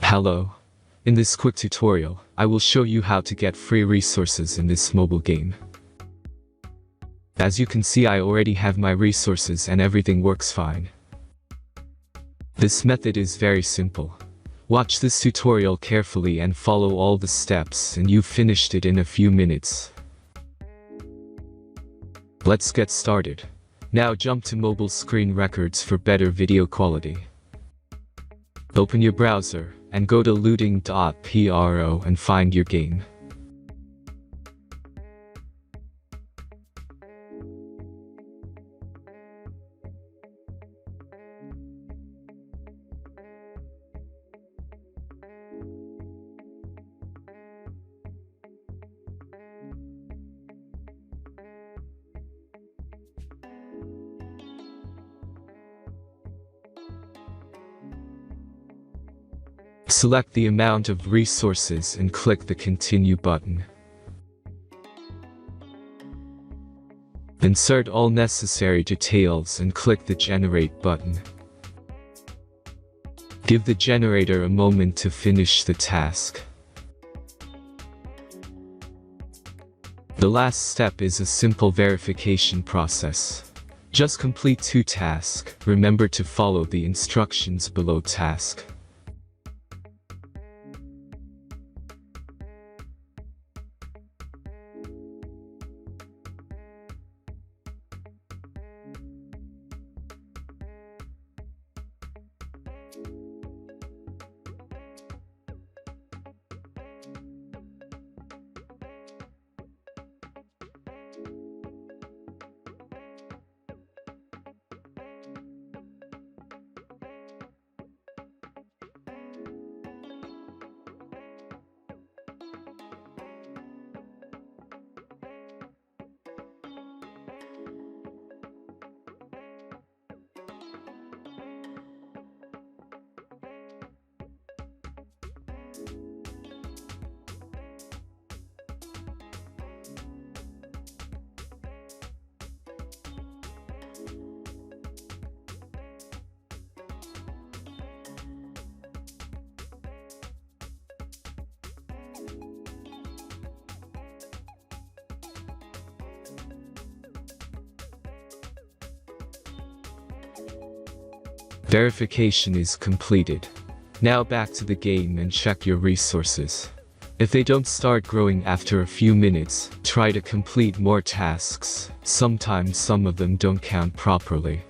Hello. In this quick tutorial, I will show you how to get free resources in this mobile game. As you can see, I already have my resources and everything works fine. This method is very simple. Watch this tutorial carefully and follow all the steps and you've finished it in a few minutes. Let's get started. Now jump to mobile screen records for better video quality. Open your browser and go to looting.pro and find your game. Select the amount of resources and click the Continue button. Insert all necessary details and click the Generate button. Give the generator a moment to finish the task. The last step is a simple verification process. Just complete 2 tasks. Remember to follow the instructions below task. Verification is completed. Now back to the game and check your resources. If they don't start growing after a few minutes, try to complete more tasks. Sometimes some of them don't count properly.